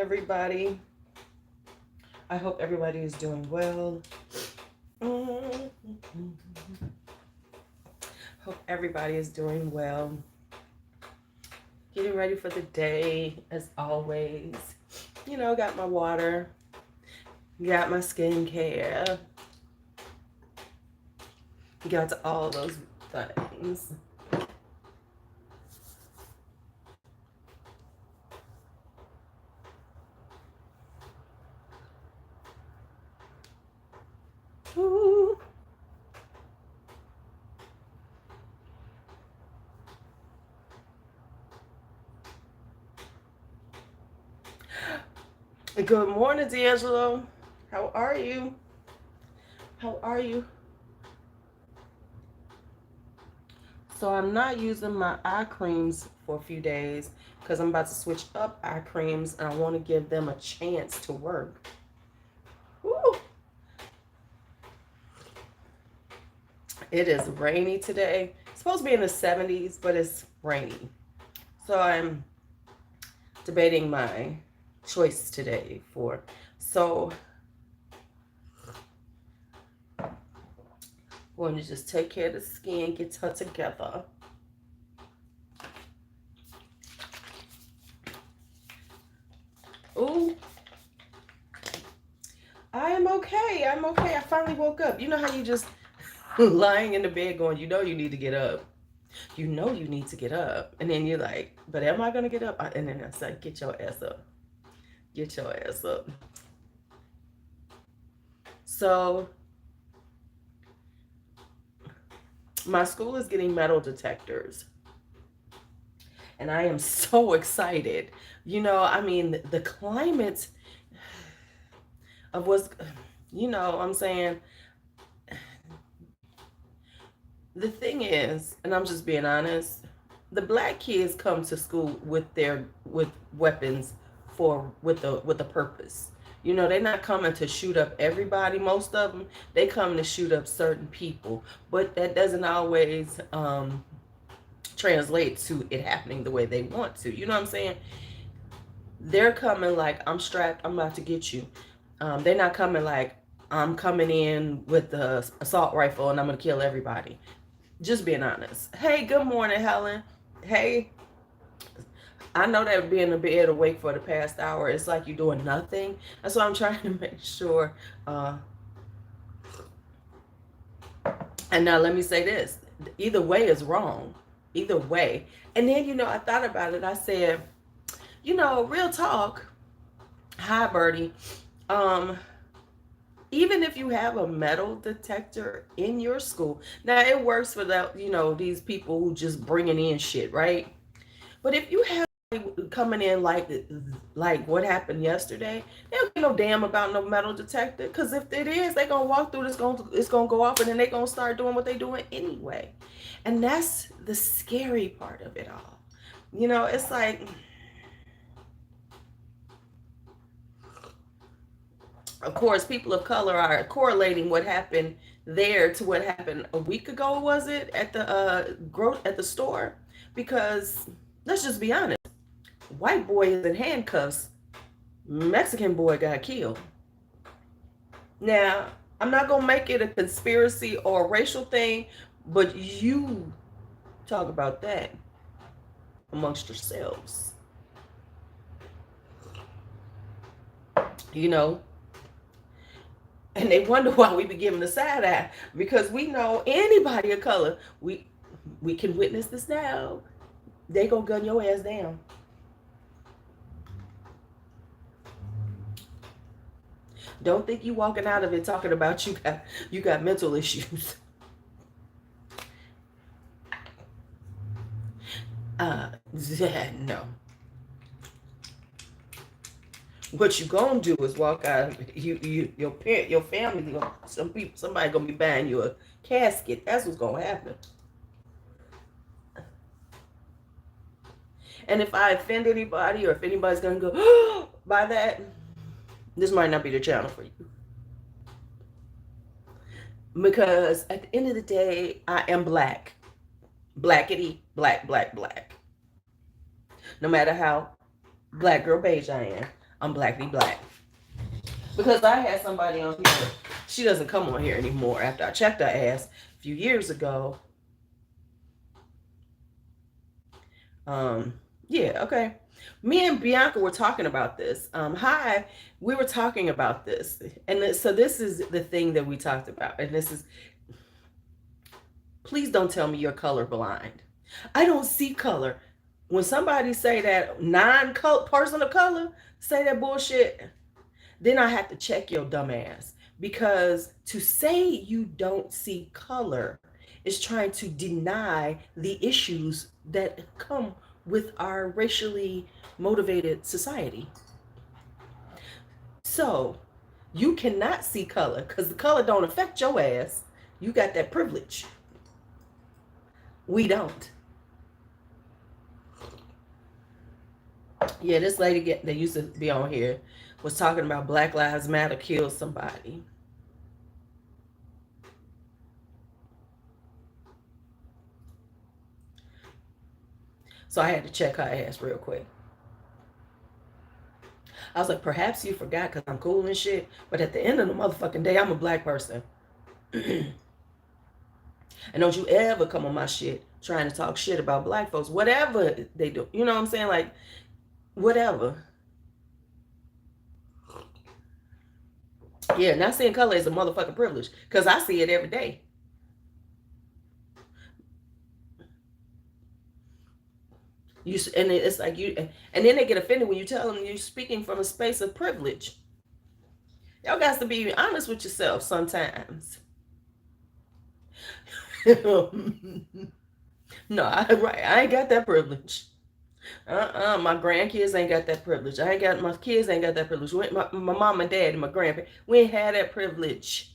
everybody. I hope everybody is doing well. Hope everybody is doing well. Getting ready for the day, as always. You know, got my water, got my skincare, got all those things. Ooh. Good morning, D'Angelo. How are you? How are you? So I'm not using my eye creams for a few days because I'm about to switch up eye creams and I want to give them a chance to work. Woo. It is rainy today. It's supposed to be in the 70s, but it's rainy. So I'm debating my choice today for. So going to just take care of the skin, get her together. Ooh. I am okay. I'm okay. I finally woke up. You know how you just lying in the bed going, you know you need to get up. You know you need to get up. And then you're like, but am I going to get up? And then I say, get your ass up. Get your ass up. So my school is getting metal detectors. And I am so excited. You know, I mean, the climate of what's, you know, I'm saying, the thing is, and I'm just being honest, the black kids come to school with weapons with a purpose. You know, they're not coming to shoot up everybody. Most of them, they come to shoot up certain people, but that doesn't always translate to it happening the way they want to. You know what I'm saying? They're coming like, I'm strapped, I'm about to get you. They're not coming like, I'm coming in with the assault rifle and I'm gonna kill everybody. Just being honest. Hey, good morning, Helen. Hey, I know that being in bed awake for the past hour, it's like you're doing nothing. That's why I'm trying to make sure. And now let me say this. Either way is wrong. Either way. And then, you know, I thought about it. I said, you know, real talk. Hi, Birdie. Even if you have a metal detector in your school, now it works for that, you know, these people who just bringing in shit, right? But if you have coming in like what happened yesterday, they don't give no damn about no metal detector. Because if it is, they gonna walk through this, it's gonna go off, and then they gonna start doing what they doing anyway. And that's the scary part of it all. You know, it's like, of course, people of color are correlating what happened there to what happened a week ago. Was it at the store? Because let's just be honest, white boy is in handcuffs. Mexican boy got killed. Now, I'm not gonna make it a conspiracy or a racial thing, but you talk about that amongst yourselves. You know, and they wonder why we be giving the side eye, because we know anybody of color, we can witness this now. They gonna gun your ass down. Don't think you walking out of it talking about you got mental issues. No. What you gonna do is walk out. Your family, somebody gonna be buying you a casket. That's what's gonna happen. And if I offend anybody, or if anybody's gonna go by that, this might not be the channel for you. Because at the end of the day, I am black. Blackity, black, black, black. No matter how black girl beige I am, I'm blackly black. Because I had somebody on here, she doesn't come on here anymore after I checked her ass a few years ago. Yeah, okay. Me and Bianca were talking about this. Hi, we were talking about this. And so this is the thing that we talked about. And this is, please don't tell me you're colorblind. I don't see color. When somebody say that person of color say that bullshit, then I have to check your dumb ass. Because to say you don't see color is trying to deny the issues that come with our racially motivated society. So you cannot see color because the color don't affect your ass. You got that privilege. We don't. Yeah, this lady that used to be on here was talking about Black Lives Matter killed somebody. So I had to check her ass real quick. I was like, perhaps you forgot because I'm cool and shit. But at the end of the motherfucking day, I'm a black person. And don't you ever come on my shit trying to talk shit about black folks. Whatever they do. You know what I'm saying? Like, whatever. Yeah, not seeing color is a motherfucking privilege. Because I see it every day. And it's like you, and then they get offended when you tell them you're speaking from a space of privilege. Y'all got to be honest with yourself sometimes. No, I ain't got that privilege. My grandkids ain't got that privilege. My kids ain't got that privilege. My mom and dad and my grandparents, we ain't had that privilege.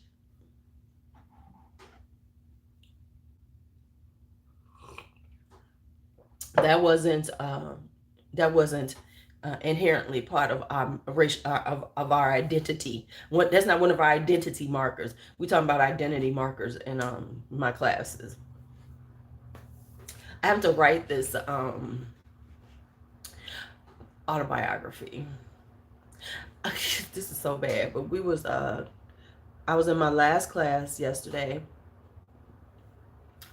That wasn't inherently part of our race of our identity. That's not one of our identity markers. We talking about identity markers in my classes. I have to write this autobiography. This is so bad, but I was in my last class yesterday,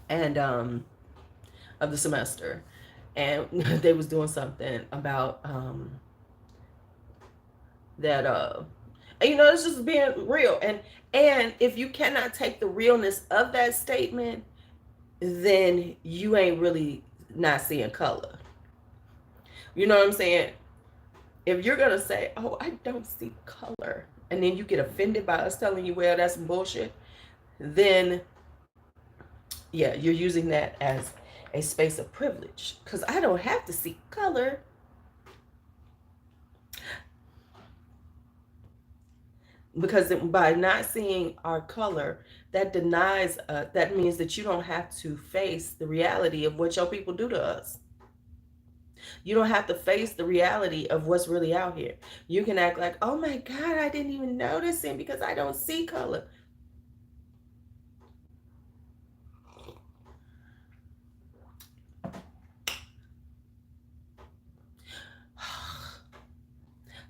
and of the semester, and they was doing something about that and it's just being real, and if you cannot take the realness of that statement, then you ain't really not seeing color. You know what I'm saying? If you're gonna say, oh, I don't see color, and then you get offended by us telling you, well, that's some bullshit, then yeah, you're using that as a space of privilege. Because I don't have to see color. Because by not seeing our color, that denies, that means that you don't have to face the reality of what your people do to us. You don't have to face the reality of what's really out here. You can act like, oh my God, I didn't even notice him because I don't see color.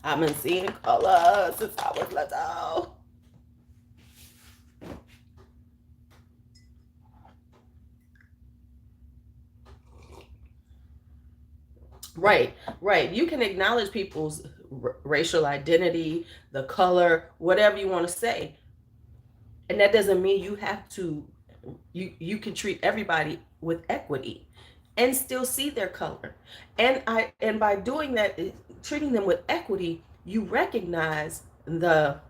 I've been seeing color since I was little. Right. You can acknowledge people's racial identity, the color, whatever you want to say. And that doesn't mean you have to, you can treat everybody with equity and still see their color. And by doing that, treating them with equity, you recognize the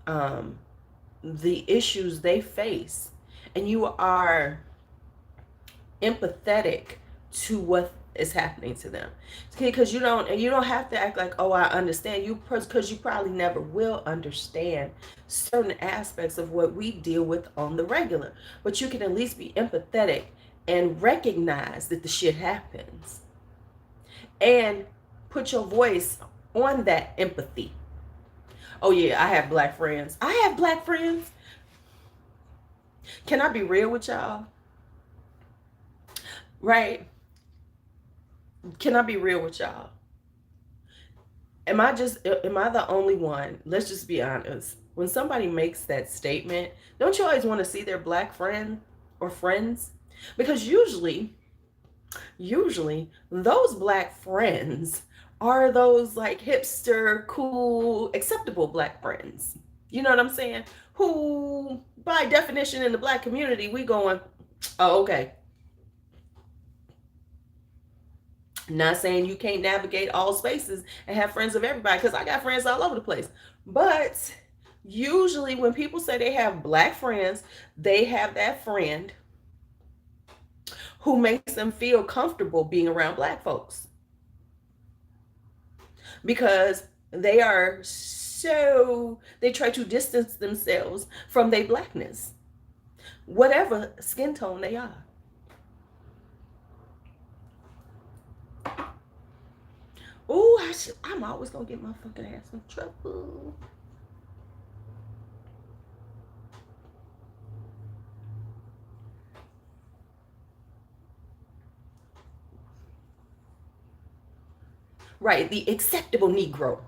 um the issues they face, and you are empathetic to what is happening to them. Because you don't have to act like, oh, I understand you, because you probably never will understand certain aspects of what we deal with on the regular. But you can at least be empathetic and recognize that the shit happens and put your voice on that empathy. Oh yeah, I have black friends. Can I be real with y'all? Right? Can I be real with y'all? Am I the only one? Let's just be honest. When somebody makes that statement, don't you always want to see their black friend or friends? Because usually those black friends are those like hipster, cool, acceptable black friends. You know what I'm saying? Who, by definition, in the black community, we going, oh, okay. Not saying you can't navigate all spaces and have friends of everybody, because I got friends all over the place. But usually, when people say they have black friends, they have that friend who makes them feel comfortable being around black folks because they try to distance themselves from their blackness, whatever skin tone they are. Oh, I'm always gonna get my fucking ass in trouble. Right, the acceptable Negro.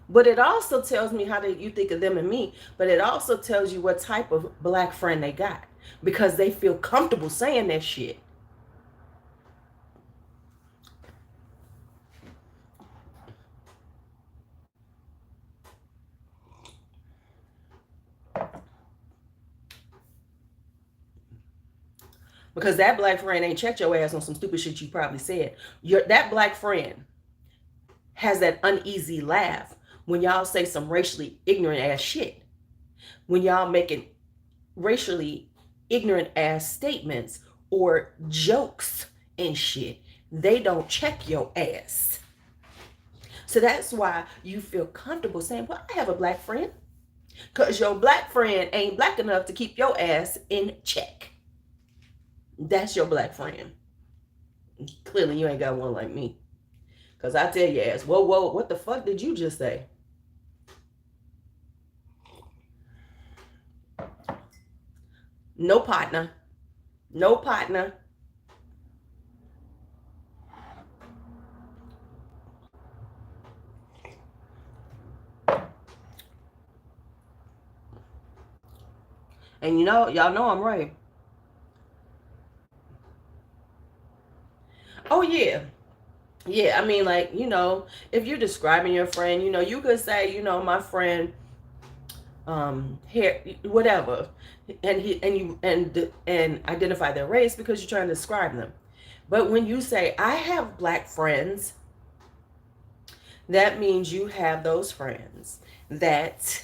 But it also tells me how you think of them and me, but it also tells you what type of black friend they got because they feel comfortable saying that shit. Because that black friend ain't checked your ass on some stupid shit you probably said. That black friend has that uneasy laugh when y'all say some racially ignorant ass shit. When y'all making racially ignorant ass statements or jokes and shit, they don't check your ass. So that's why you feel comfortable saying, well, I have a black friend. Because your black friend ain't black enough to keep your ass in check. That's your black friend. Clearly, you ain't got one like me. Because I tell your ass, whoa, whoa, what the fuck did you just say? No partner. No partner. And y'all know I'm right. Oh, yeah. Yeah, I mean, like, if you're describing your friend, you could say, my friend, here, whatever, and identify their race because you're trying to describe them. But when you say, I have black friends, that means you have those friends that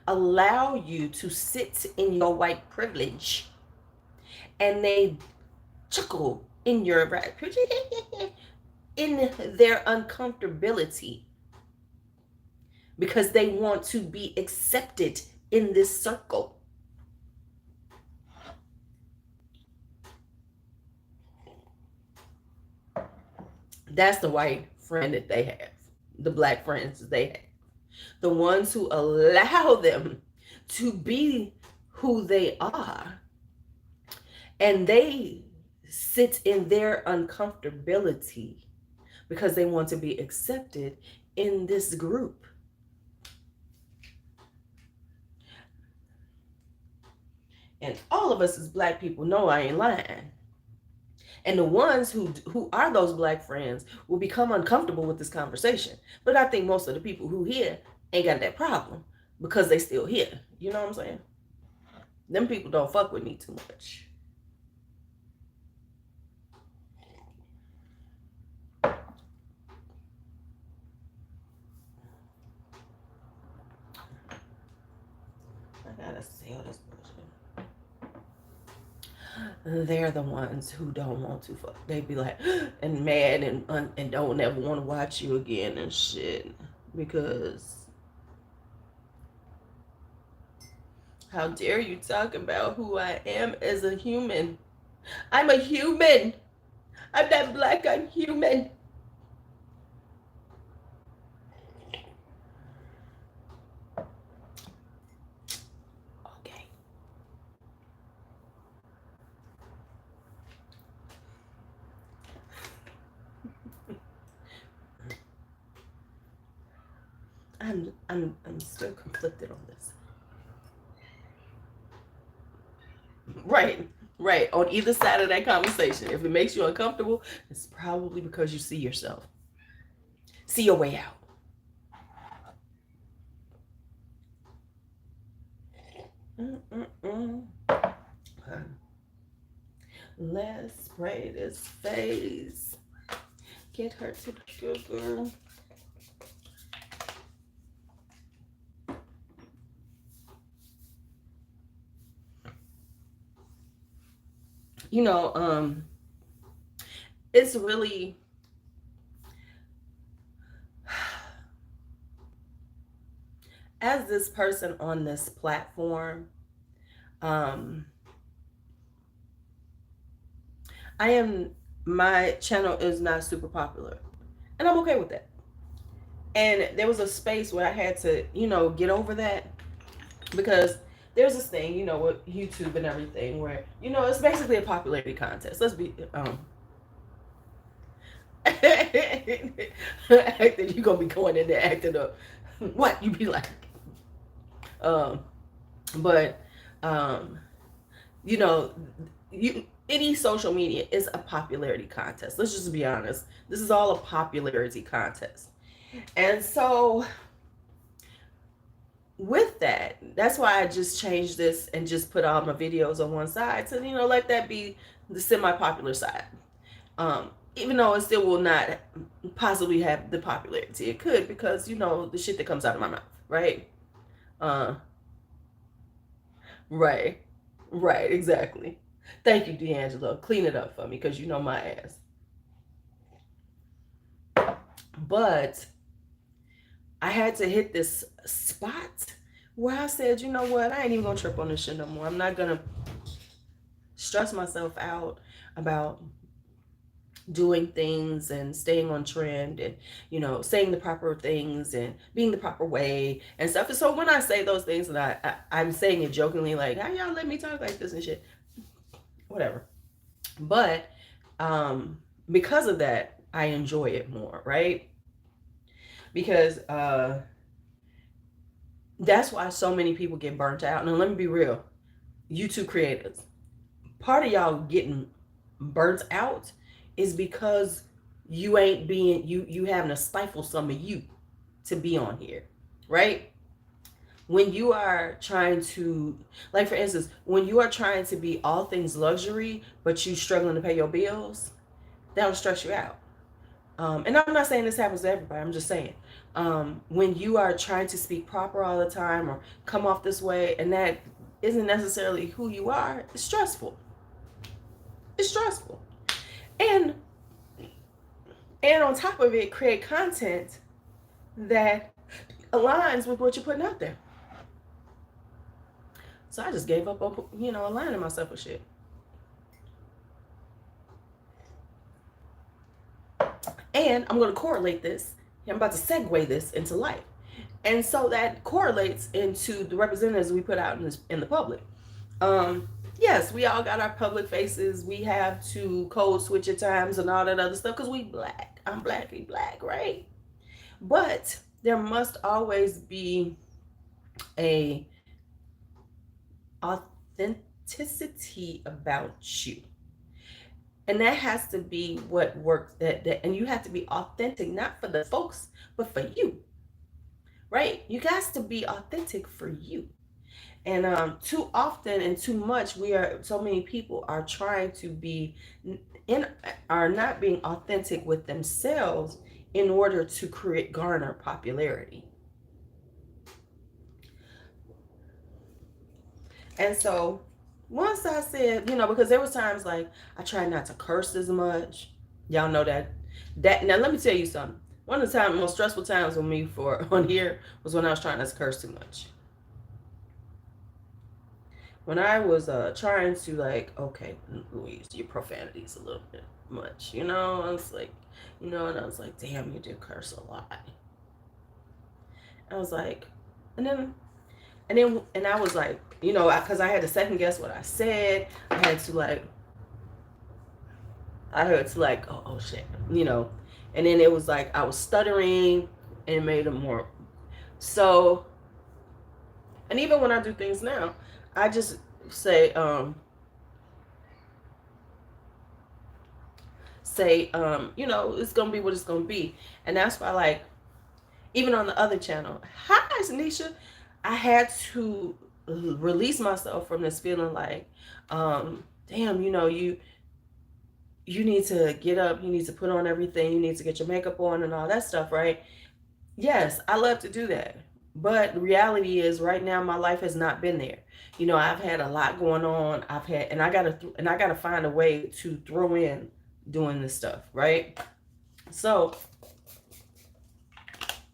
allow you to sit in your white privilege and they chuckle in your in their uncomfortability because they want to be accepted in this circle. That's the white friend that they have, the black friends that they have, the ones who allow them to be who they are, and they sit in their uncomfortability because they want to be accepted in this group. And all of us as black people know I ain't lying. And the ones who are those black friends will become uncomfortable with this conversation. But I think most of the people who here ain't got that problem because they still here. You know what I'm saying? Them people don't fuck with me too much. I gotta sell this bullshit. They're the ones who don't want to fuck. They be like and mad and don't ever want to watch you again and shit because how dare you talk about who I am as a human? I'm a human. I'm not black. I'm human. Okay. I'm still conflicted on this. Right, right. On either side of that conversation, if it makes you uncomfortable, it's probably because you see yourself, see your way out. Mm-mm-mm. Let's spray this face. Get her to the sugar. You know, it's really as this person on this platform, um, my channel is not super popular, and I'm okay with that. And there was a space where I had to, get over that, because there's this thing, with YouTube and everything, where it's basically a popularity contest. Let's be acting, you're gonna be going in there acting up. What you be like? Um, but you know, any social media is a popularity contest. Let's just be honest. This is all a popularity contest. And so with that, that's why I just changed this and just put all my videos on one side to, let that be the semi-popular side. Even though it still will not possibly have the popularity it could, because, the shit that comes out of my mouth, right? Right. Right, exactly. Thank you, D'Angelo. Clean it up for me, because you know my ass. But I had to hit this spot where I said, you know what? I ain't even gonna trip on this shit no more. I'm not gonna stress myself out about doing things and staying on trend and, saying the proper things and being the proper way and stuff. And so when I say those things, and I'm saying it jokingly, like, how y'all let me talk like this and shit, whatever. But because of that, I enjoy it more, right? Because that's why so many people get burnt out. Now, let me be real. YouTube creators, part of y'all getting burnt out is because you ain't being, you having to stifle some of you to be on here, right? When you are trying to, like, for instance, when you are trying to be all things luxury, but you struggling to pay your bills, that'll stress you out. And I'm not saying this happens to everybody. I'm just saying, when you are trying to speak proper all the time or come off this way, and that isn't necessarily who you are, it's stressful. It's stressful. And on top of it, create content that aligns with what you're putting out there. So I just gave up on, aligning myself with shit. And I'm going to correlate this. I'm about to segue this into life. And so that correlates into the representatives we put out in the public. Yes, we all got our public faces. We have to code switch at times and all that other stuff because we black. I'm blacky black, right? But there must always be a authenticity about you. And that has to be what works. And you have to be authentic, not for the folks, but for you, right? You got to be authentic for you. And too often and too much, so many people are trying to be are not being authentic with themselves in order to garner popularity. And so once I said, because there was times like I tried not to curse as much. Y'all know that now let me tell you something. One of the most stressful times with me on here was when I was trying not to curse too much. When I was trying to, like, okay, Louise, your profanity is a little bit much, I was like, and I was like, damn, you do curse a lot. I was like, and I was like, because I had to second guess what I said. I had to like, oh shit, and then it was like I was stuttering, and it made it more So, and even when I do things now, I just say, you know, it's gonna be what it's gonna be. And that's why, like, even on the other channel, hi Nisha, I had to release myself from this feeling like, damn, you know, you need to get up, you need to put on everything, you need to get your makeup on and all that stuff, right? Yes, I love to do that. But the reality is right now my life has not been there. You know, I've had a lot going on. I've had and I got to find a way to throw in doing this stuff, right? So,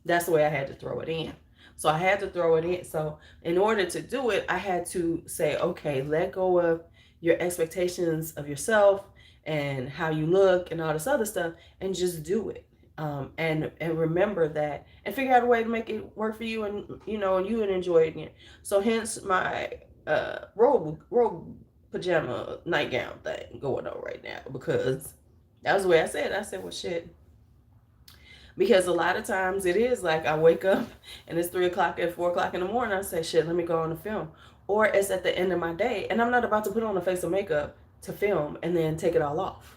that's the way I had to throw it in. So I had to throw it in. So in order to do it, I had to say, okay, let go of your expectations of yourself and how you look and all this other stuff, and just do it. And remember that, and figure out a way to make it work for you, and you know, and you would enjoy it. So hence my robe pajama nightgown thing going on right now, because that was the way I said. I said, well, shit, because a lot of times it is like I wake up and it's 3 o'clock at 4 o'clock in the morning. I say, shit, let me go on the film. Or it's at the end of my day and I'm not about to put on a face of makeup to film and then take it all off.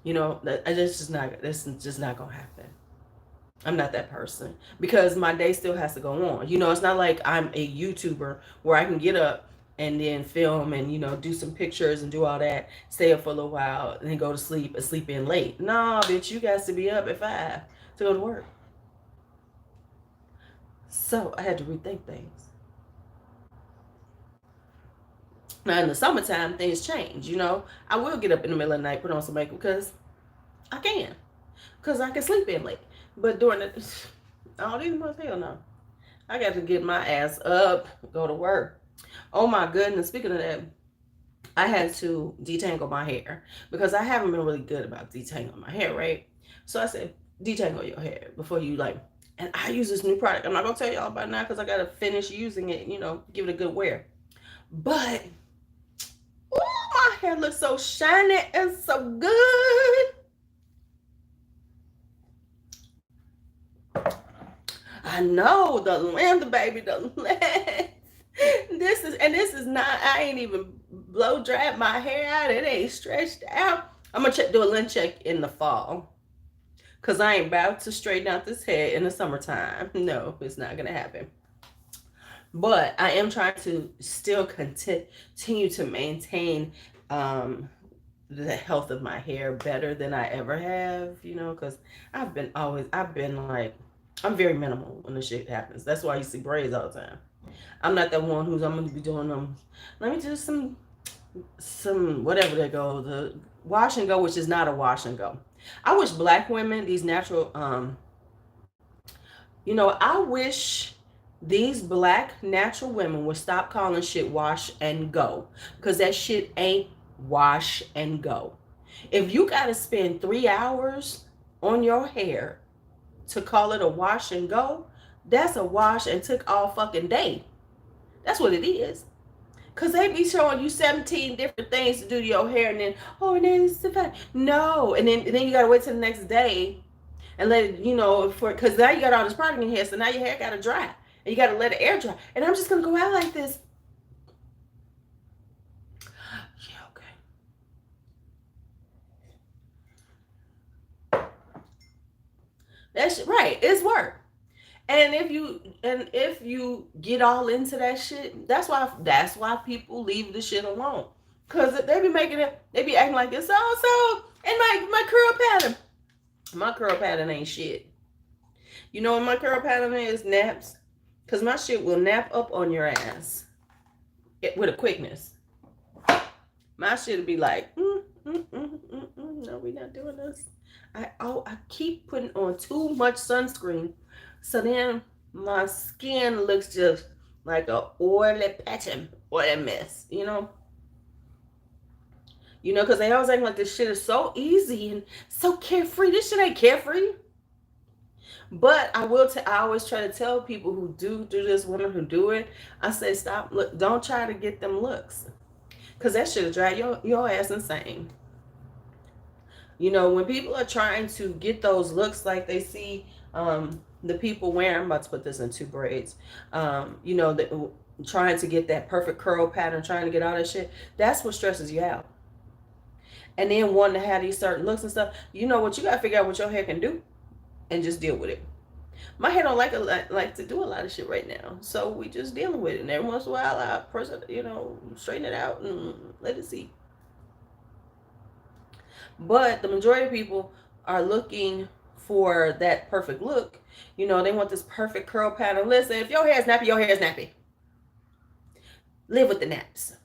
You know, that's just not gonna happen. I'm not that person, because my day still has to go on. You know, it's not like I'm a YouTuber where I can get up and then film and, you know, do some pictures and do all that, stay up for a little while and then go to sleep and sleep in late. Nah, bitch, you got to be up at 5 to go to work. So I had to rethink things. Now in the summertime, things change. You know, I will get up in the middle of the night, put on some makeup because I can, because I can sleep in late. But during the all these months, hell no, I got to get my ass up, go to work. Oh my goodness! Speaking of that, I had to detangle my hair because I haven't been really good about detangling my hair, right? So I said, detangle your hair before you like. And I use this new product. I'm not gonna tell y'all about it now because I gotta finish using it. You know, give it a good wear. But oh, my hair looks so shiny and so good. I know the lamb, baby, the lamb. This is not. I ain't even blow dried my hair out. It ain't stretched out. I'm gonna do a length check in the fall, cause I ain't about to straighten out this head in the summertime. No, it's not gonna happen. But I am trying to still continue to maintain the health of my hair better than I ever have, you know, because I've been like, I'm very minimal when the shit happens. That's why you see braids all the time. I'm not that one who's, I'm going to be doing them. Let me do some, whatever they go, the wash and go, which is not a wash and go. I wish black women, these natural, you know, I wish these black natural women would stop calling shit wash and go, because that shit ain't wash and go. If you got to spend 3 hours on your hair to call it a wash and go, that's a wash and took all fucking day. That's what it is. Because they be showing you 17 different things to do to your hair, and then, oh, and then it's the fact. No. And then you got to wait till the next day and let it, you know, because now you got all this product in your hair, so now your hair got to dry. And you got to let it air dry. And I'm just going to go out like this. Yeah, okay. That's right. It's work. And if you get all into that shit, that's why people leave the shit alone. Cause they be making it, they be acting like it's also, and my curl pattern. My curl pattern ain't shit. You know what my curl pattern is? Naps. Cause my shit will nap up on your ass with a quickness. My shit will be like, no, we not doing this. I keep putting on too much sunscreen, so then my skin looks just like a oily pattern, oily mess, you know. You know, because they always act like this shit is so easy and so carefree. This shit ain't carefree. But I always try to tell people who do this, women who do it, I say, stop, look, don't try to get them looks. Because that shit'll drive your ass insane. You know, when people are trying to get those looks like they see the people wearing, I'm about to put this in two braids, you know, trying to get that perfect curl pattern, trying to get all that shit, that's what stresses you out. And then wanting to have these certain looks and stuff, you know what, you got to figure out what your hair can do and just deal with it. My hair don't like to do a lot of shit right now, so we just dealing with it. And every once in a while, I straighten it out and let it see. But the majority of people are looking for that perfect look. You know, they want this perfect curl pattern. Listen, if your hair is nappy, your hair is nappy. Live with the naps.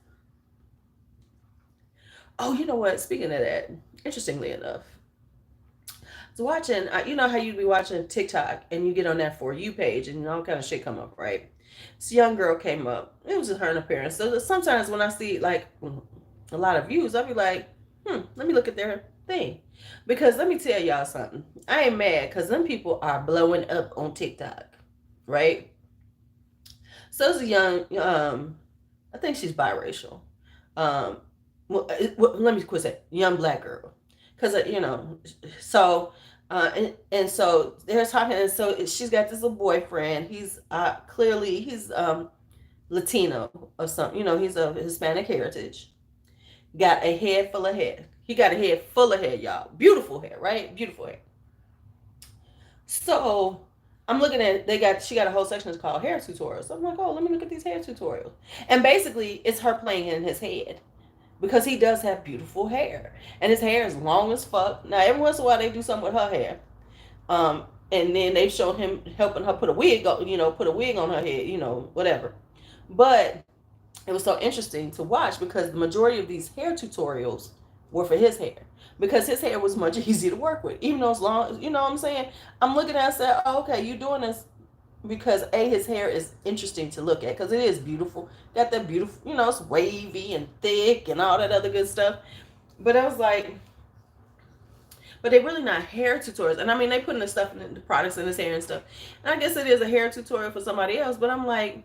Oh, you know what? Speaking of that, interestingly enough, so watching, you know how you'd be watching TikTok and you get on that For You page and all kind of shit come up, right? This young girl came up. It was her and her parents. So sometimes when I see like a lot of views, I'll be like, let me look at their thing. Because let me tell y'all something. I ain't mad because them people are blowing up on TikTok, right? So it's a young, I think she's biracial. Um, let me quit that. Young black girl. Because, so, and so they're talking, and so she's got this little boyfriend. He's he's Latino or something. You know, he's of Hispanic heritage. Got a head full of hair. He got a head full of hair, y'all. Beautiful hair, right? Beautiful hair. So I'm looking at she got a whole section that's called hair tutorials. I'm like, oh, let me look at these hair tutorials. And basically it's her playing in his head. Because he does have beautiful hair. And his hair is long as fuck. Now every once in a while they do something with her hair. And then they showed him helping her put a wig on, put a wig on her head, whatever. But it was so interesting to watch because the majority of these hair tutorials were for his hair. Because his hair was much easier to work with. Even though it's long, you know what I'm saying? I'm looking at it and saying, oh, okay, you doing this because his hair is interesting to look at because it is beautiful. Got that beautiful, it's wavy and thick and all that other good stuff. But I was like, but they're really not hair tutorials. And I mean, they putting the stuff in the products in his hair and stuff. And I guess it is a hair tutorial for somebody else. But I'm like,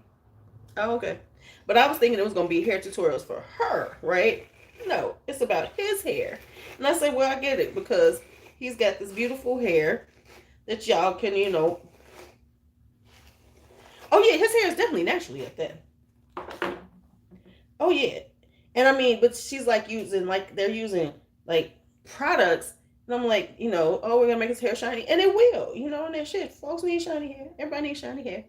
oh, okay. But I was thinking it was going to be hair tutorials for her, right? No, it's about his hair. And I said, well, I get it because he's got this beautiful hair that y'all can, Oh, yeah, his hair is definitely naturally like that. Oh, yeah. And I mean, but she's like they're using like products. And I'm like, oh, we're going to make his hair shiny. And it will, and that shit. Folks need shiny hair. Everybody needs shiny hair.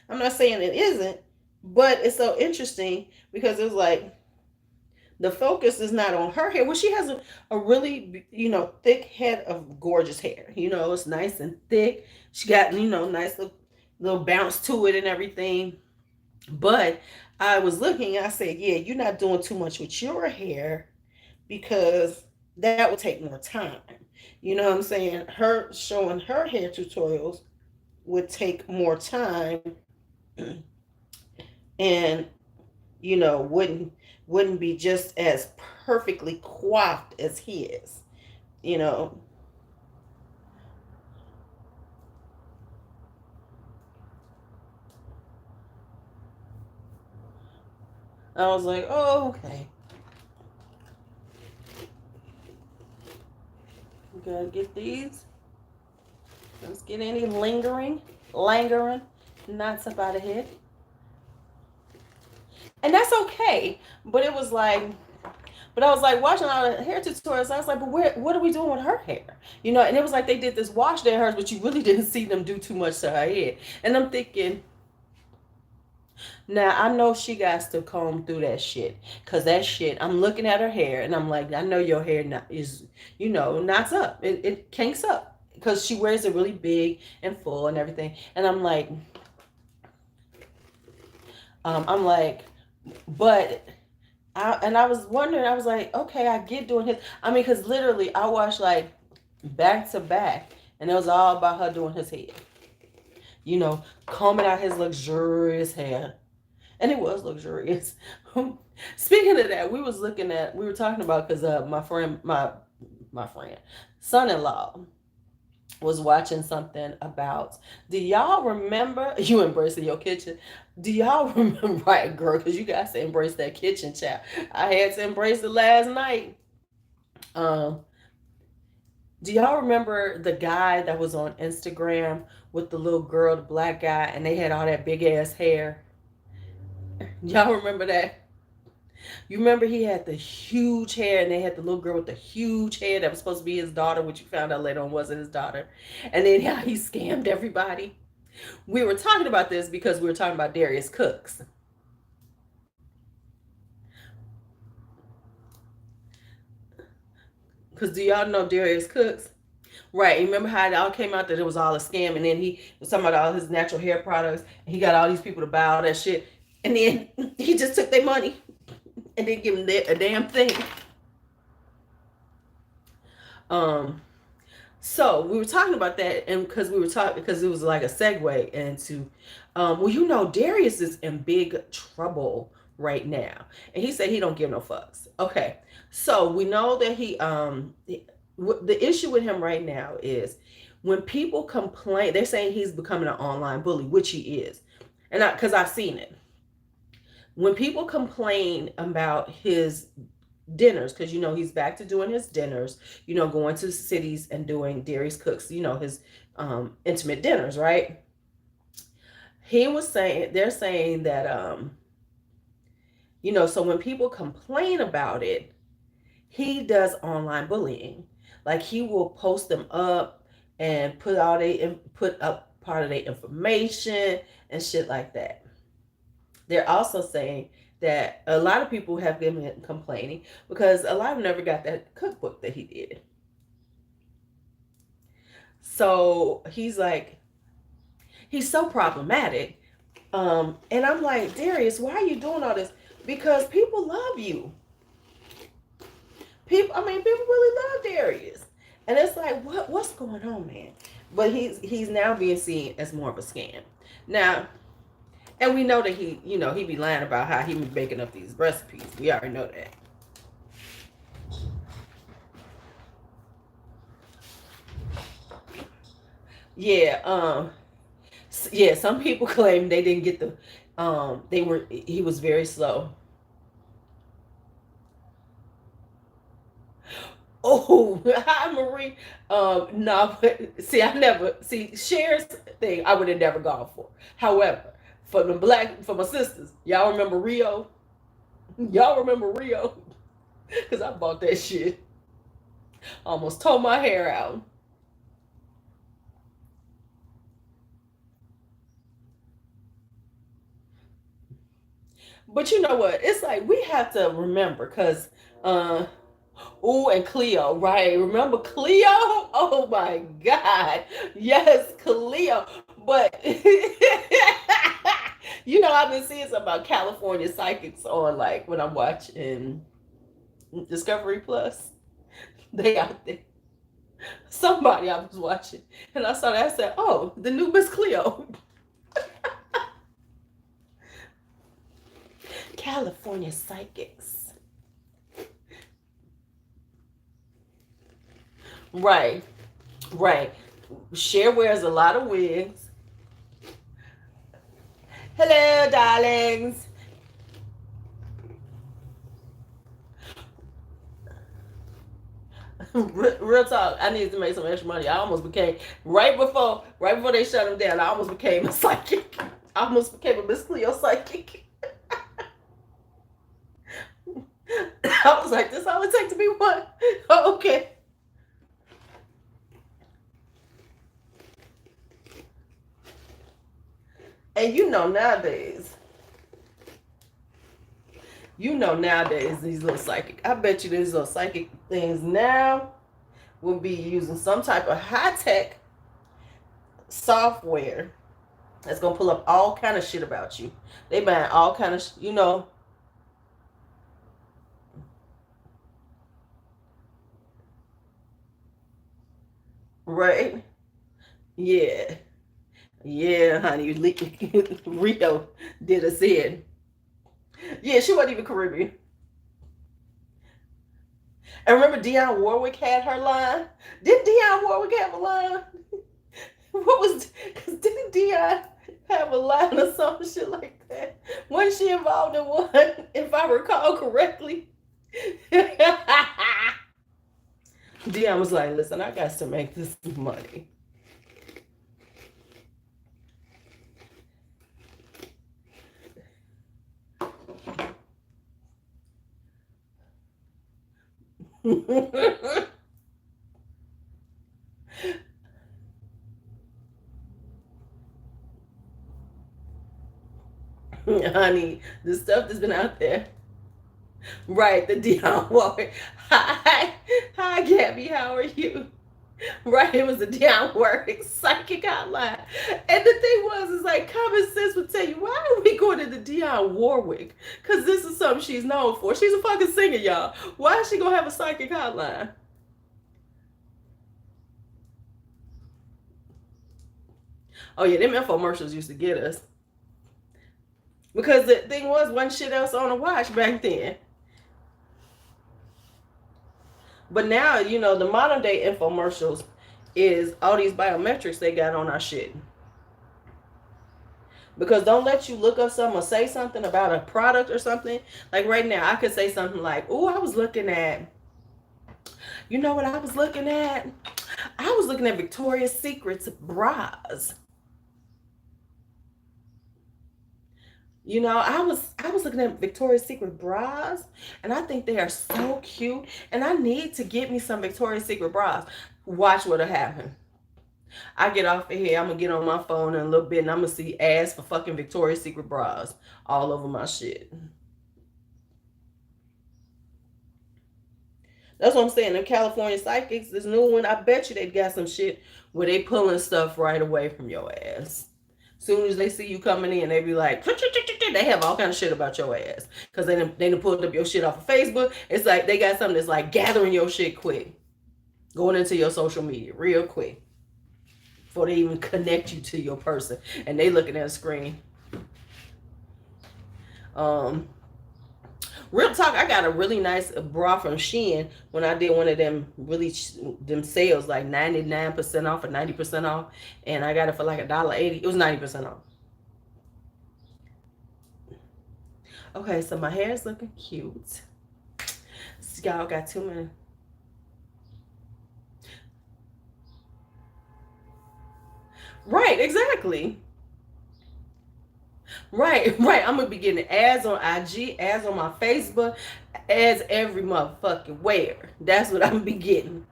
I'm not saying it isn't, but it's so interesting because it was like the focus is not on her hair. Well, she has a really, thick head of gorgeous hair. It's nice and thick. She got, nice little bounce to it and everything. But I was looking, I said, yeah, you're not doing too much with your hair because that would take more time. You know what I'm saying? Her showing her hair tutorials would take more time and wouldn't be just as perfectly coiffed as his. I was like, oh, okay. We gotta get these. Let's get any lingering knots up out of here. And that's okay. But it was like, but I was like watching all the hair tutorials. I was like, but what are we doing with her hair? And it was like they did this wash day of hers, but you really didn't see them do too much to her head. And I'm thinking, now I know she got to comb through that shit. Cause that shit, I'm looking at her hair and I'm like, I know your hair is, knots up. It kinks up. Because she wears it really big and full and everything. And I'm like, but I was wondering, I was like, okay, I get doing his. I mean, because literally I watched like back to back and it was all about her doing his hair. Combing out his luxurious hair. And it was luxurious. Speaking of that, we were talking about because my friend, son-in-law was watching something about, do y'all remember, you embracing your kitchen? Do y'all remember, right, girl, because you guys to embrace that kitchen, child. I had to embrace it last night. Um, Do y'all remember the guy that was on Instagram with the little girl, the black guy, and they had all that big ass hair? Y'all remember that? You remember he had the huge hair, and they had the little girl with the huge hair that was supposed to be his daughter, which you found out later on wasn't his daughter. And then how he scammed everybody. We were talking about this because we were talking about Darius Cooks. Because do y'all know Darius Cooks? Right. You remember how it all came out that it was all a scam, and then he was talking about all his natural hair products, and he got all these people to buy all that shit, and then he just took their money and didn't give them a damn thing. Um, so we were talking about that, and because we were talking, because it was like a segue into, well, you know, Darius is in big trouble right now, and he said he don't give no fucks. Okay, so we know that the issue with him right now is when people complain, they're saying he's becoming an online bully, which he is, and because I've seen it. When people complain about his dinners, because you know he's back to doing his dinners, you know, going to cities and doing Darius Cooks, you know, his intimate dinners, right? He was saying, they're saying that you know, so when people complain about it, he does online bullying. Like he will post them up and put up part of their information and shit like that. They're also saying that a lot of people have been complaining because a lot of them never got that cookbook that he did. So he's like, he's so problematic. And I'm like, Darius, why are you doing all this? Because people love you. People really love Darius. And it's like, what's going on, man? But he's now being seen as more of a scam. Now, and we know that he be lying about how he be making up these recipes. We already know that. Yeah, yeah, some people claim they didn't get he was very slow. Oh, hi Marie. No, but see, I never see Cher's thing. I would have never gone for. However, for my sisters, y'all remember Rio? Y'all remember Rio? Because I bought that shit. Almost tore my hair out. But you know what? It's like we have to remember because uh ooh, and Cleo, right? Remember Cleo? Oh my God. Yes, Cleo. But you know, I've been seeing some about California psychics on like when I'm watching Discovery Plus. They out there. Somebody I was watching. And I saw that I said, oh, the new Miss Cleo. California psychics. Right, right. Cher wears a lot of wigs. Hello, darlings. Real talk. I needed to make some extra money. I almost became right before they shut him down. I almost became a psychic. I almost became a Miss Cleo psychic. I was like, this all it takes to be one. Oh, okay. And nowadays these little psychic. I bet you these little psychic things now will be using some type of high tech software that's gonna pull up all kind of shit about you. They buying all kind of, right? Yeah, yeah, honey. Rio did a said. Yeah, she wasn't even Caribbean. And remember, Dionne Warwick had her line. Didn't Dionne Warwick have a line? What was? Cause didn't Dionne have a line or some shit like that? Was she involved in one? If I recall correctly. Dion was like, listen, I got to make this money. Honey, the stuff that's been out there. Right, the Dion Warwick. Hi, Gabby, how are you? Right, it was a Dion Warwick psychic hotline. And the thing was, is like common sense would tell you, why are we going to the Dion Warwick? Because this is something she's known for. She's a fucking singer, y'all. Why is she going to have a psychic hotline? Oh, yeah, them infomercials used to get us. Because the thing was, wasn't shit else on the watch back then. But now, you know, the modern day infomercials is all these biometrics they got on our shit. Because don't let you look up something or say something about a product or something. Like right now, I could say something like, oh, I was looking at, you know what I was looking at? I was looking at Victoria's Secret's bras. You know, I was looking at Victoria's Secret bras, and I think they are so cute, and I need to get me some Victoria's Secret bras. Watch what'll happen. I get off of here, I'm gonna get on my phone in a little bit, and I'm gonna see ads for fucking Victoria's Secret bras all over my shit. That's what I'm saying. The California psychics, this new one, I bet you they got some shit where they pulling stuff right away from your ass. Soon as they see you coming in, they be like, they have all kind of shit about your ass. Because they done pulled up your shit off of Facebook. It's like they got something that's like gathering your shit quick. Going into your social media real quick. Before they even connect you to your person. And they looking at a screen. Real talk, I got a really nice bra from Shein when I did one of them them sales, like 99% off or 90% off, and I got it for like $1.80. It was 90% off. Okay, so my hair is looking cute. So y'all got 2 minutes. Right, exactly. Right, right. I'm gonna be getting ads on IG, ads on my Facebook, ads every motherfucking where. That's what I'm gonna be getting.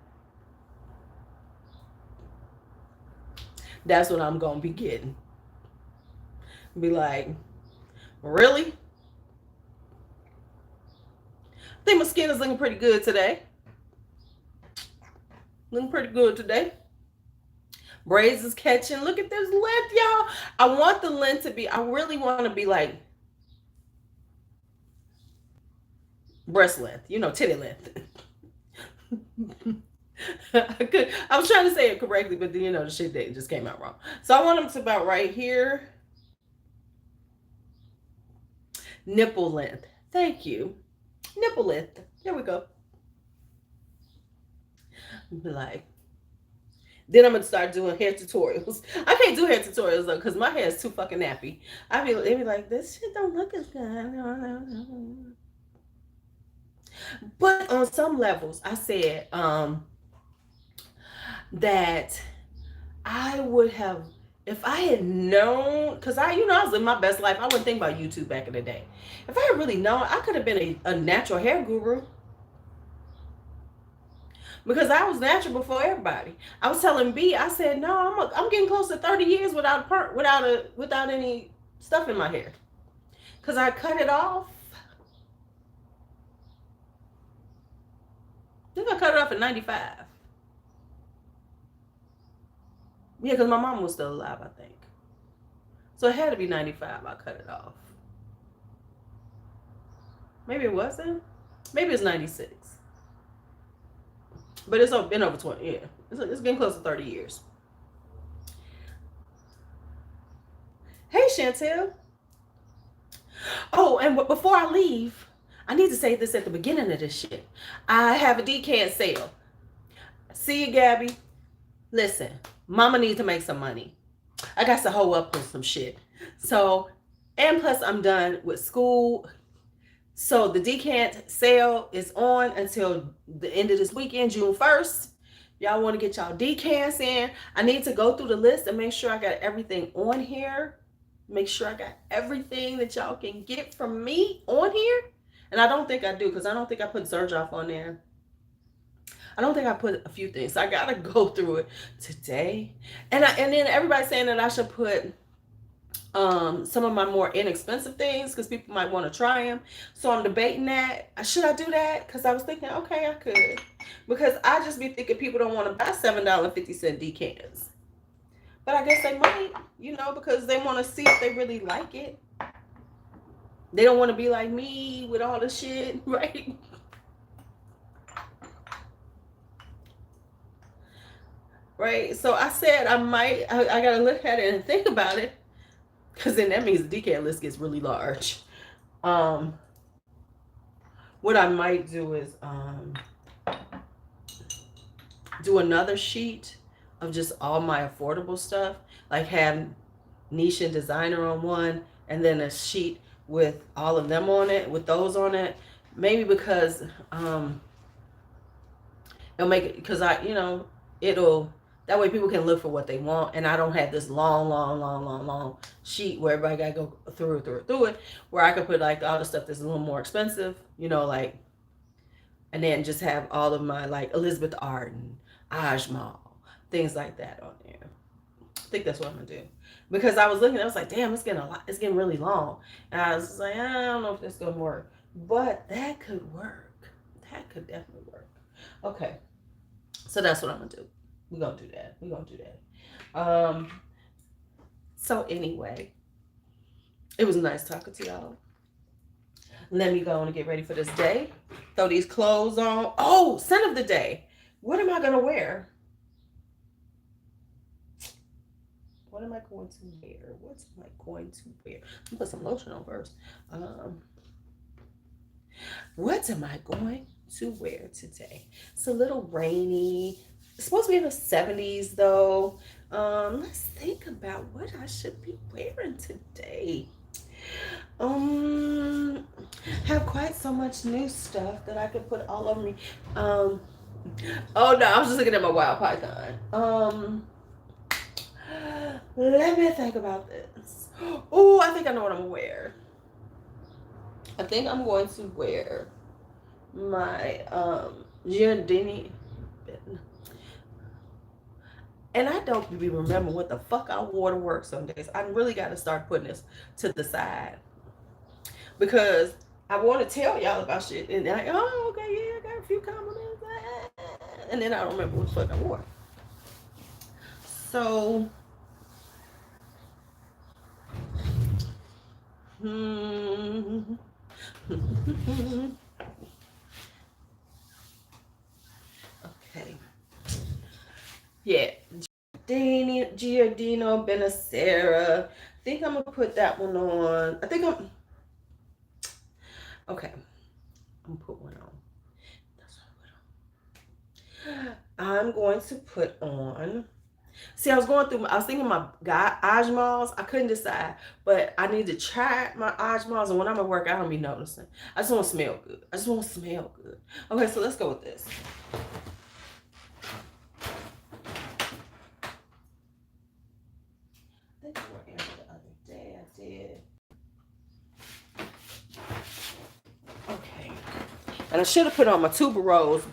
That's what I'm gonna be getting. Be like, really? I think my skin is looking pretty good today. Looking pretty good today. Braids is catching. Look at this length, y'all. I want the length to be, I really want to be like breast length, you know, titty length. I was trying to say it correctly, but then, you know, the shit that just came out wrong. So I want them to about right here. Nipple length. Thank you. Nipple length. There we go. Be like, then I'm gonna start doing hair tutorials. I can't do hair tutorials though, because my hair is too fucking nappy. They be like, this shit don't look as good. But on some levels, I said that I would have, if I had known, because I was living my best life. I wouldn't think about YouTube back in the day. If I had really known, I could have been a natural hair guru. Because I was natural before everybody. I was telling B, I said, no, I'm getting close to 30 years without any stuff in my hair. Because I cut it off. I think I cut it off at 95. Yeah, because my mom was still alive, I think. So it had to be 95. I cut it off. Maybe it wasn't. Maybe it's 96. But it's been over 20. Yeah, it's getting close to 30 years. Hey, Chantel. Oh, and before I leave, I need to say this at the beginning of this shit. I have a decant sale. See you, Gabby. Listen, mama needs to make some money. I got to hoe up on some shit. So, and plus I'm done with school. So the decant sale is on until the end of this weekend, June 1st. Y'all want to get y'all decants in. I need to go through the list and make sure I got everything on here. Make sure I got everything that y'all can get from me on here. And I don't think I do, because I don't think I put Zerjoff on there. I don't think I put a few things. So I gotta go through it today. And then everybody's saying that I should put some of my more inexpensive things because people might want to try them. So I'm debating that. Should I do that? Because I was thinking, okay, I could. Because I just be thinking people don't want to buy $7.50 decants. But I guess they might, because they want to see if they really like it. They don't want to be like me with all the shit, right? Right? So I said I got to look at it and think about it. Because then that means the decant list gets really large. What I might do is do another sheet of just all my affordable stuff. Like have niche and designer on one, and then a sheet with all of them on it, with those on it. Maybe because it'll make it, because it'll, that way people can look for what they want, and I don't have this long sheet where everybody gotta go through it, where I could put like all the stuff that's a little more expensive, like, and then just have all of my like Elizabeth Arden, Ajmal, things like that on there. I think that's what I'm gonna do. Because I was looking, I was like, damn, it's getting really long. And I was like, I don't know if this is gonna work. But that could work. That could definitely work. Okay. So that's what I'm gonna do. We're gonna do that. So anyway, it was nice talking to y'all. Let me go and get ready for this day. Throw these clothes on. Oh, scent of the day. What am I gonna wear? What am I going to wear? What am I going to wear? Let me put some lotion on first. What am I going to wear today? It's a little rainy. It's supposed to be in the 70s though. Let's think about what I should be wearing today. Have quite so much new stuff that I could put all over me. Oh no, I was just looking at my wild python. Let me think about this. Oh, I think I know what I'm gonna wear. I think I'm going to wear my Giardini. And I don't even remember what the fuck I wore to work some days. I really got to start putting this to the side. Because I want to tell y'all about shit. And I, oh, okay, yeah, I got a few compliments. And then I don't remember what the fuck I wore. So, okay. Yeah. Giardino Benacera. I think I'm going to put that one on. Okay. I'm going to put one on. That's what I'm going to put on. See, I was thinking my Ajmals. I couldn't decide, but I need to try my Ajmals, and when I'm at work, I don't be noticing. I just want to smell good. Okay, so let's go with this. I think I wore Amber the other day. I did. Okay. And I should have put on my tuberose.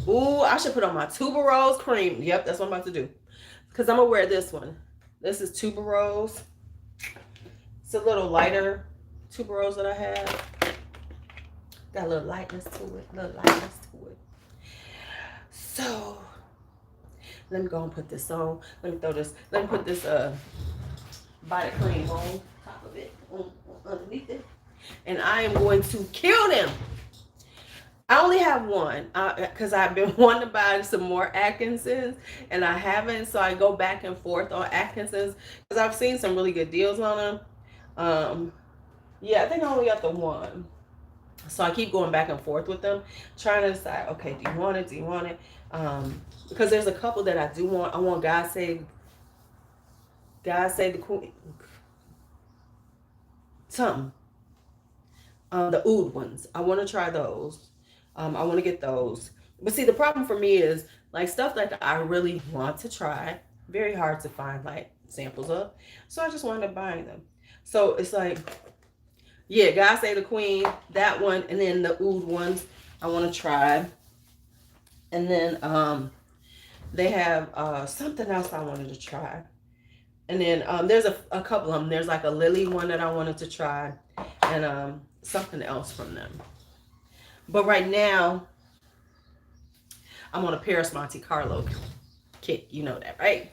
Ooh, I should put on my tuberose cream. Yep, that's what I'm about to do. Because I'm going to wear this one. This is tuberose. It's a little lighter tuberose that I have. Got a little lightness to it. So, let me go and put this on. Let me put this body cream on top of it, underneath it. And I am going to kill them. I only have one because I've been wanting to buy some more Atkinsons and I haven't, so I go back and forth on Atkinsons because I've seen some really good deals on them. Yeah, I think I only got the one, so I keep going back and forth with them, trying to decide, okay, do you want it? Because there's a couple that I do want. I want God Save the Queen, something. The oud ones. I want to try those. I want to get those. But see, the problem for me is like stuff that I really want to try. Very hard to find like samples of. So I just wound up buying them. So it's like, yeah, God Save the Queen, that one, and then the oud ones I want to try. And then they have something else I wanted to try. And then there's a couple of them. There's like a lily one that I wanted to try, and something else from them. But right now, I'm on a Paris Monte Carlo kick. You know that, right?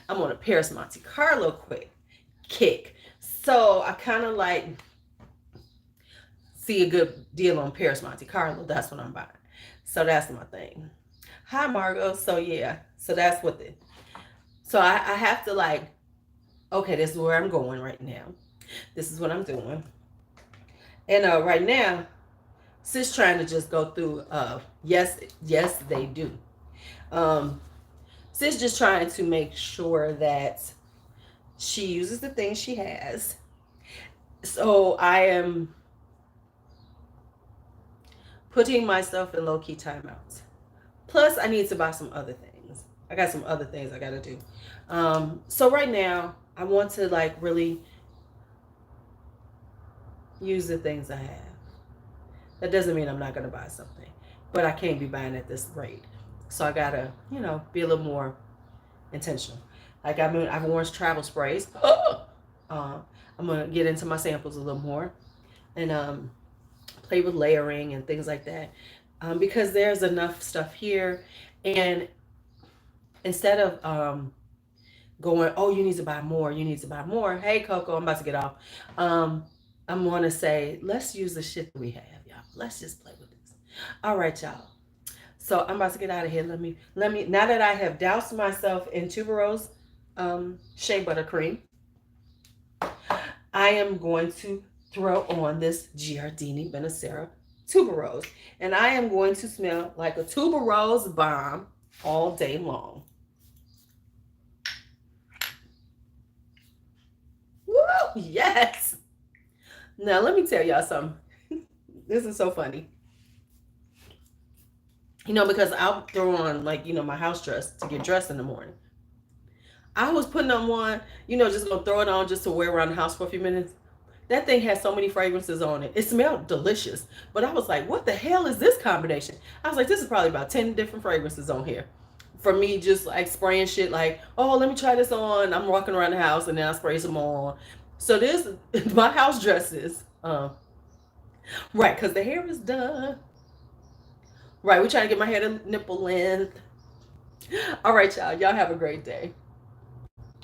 I'm on a Paris Monte Carlo kick. So I kind of like see a good deal on Paris Monte Carlo. That's what I'm buying. So that's my thing. Hi, Margot. So yeah. So that's what the. So I have to like, okay, this is where I'm going right now. This is what I'm doing. And right now, sis trying to just go through. Yes, they do. Sis just trying to make sure that she uses the things she has. So I am putting myself in low-key timeouts. Plus, I need to buy some other things. I got some other things I got to do. So right now, I want to like really use the things I have. That doesn't mean I'm not going to buy something, but I can't be buying at this rate. So I got to, be a little more intentional. Like I've worn travel sprays. I'm going to get into my samples a little more and play with layering and things like that. Because there's enough stuff here. And instead of going, oh, you need to buy more, you need to buy more. Hey, Coco, I'm about to get off. I'm going to say, let's use the shit that we have, y'all. Let's just play with this. All right, y'all. So I'm about to get out of here. Let me, now that I have doused myself in tuberose shea buttercream, I am going to throw on this Giardini Benacera tuberose. And I am going to smell like a tuberose bomb all day long. Woo! Yes! Now, let me tell y'all something. This is so funny. Because I'll throw on, like, my house dress to get dressed in the morning. I was putting on one, just going to throw it on just to wear around the house for a few minutes. That thing had so many fragrances on it. It smelled delicious. But I was like, what the hell is this combination? I was like, this is probably about 10 different fragrances on here. For me, just like spraying shit like, oh, let me try this on. I'm walking around the house and then I spray some on. So this, my house dresses. Right, because the hair is done. Right, we're trying to get my hair to nipple length. All right, y'all. Y'all have a great day.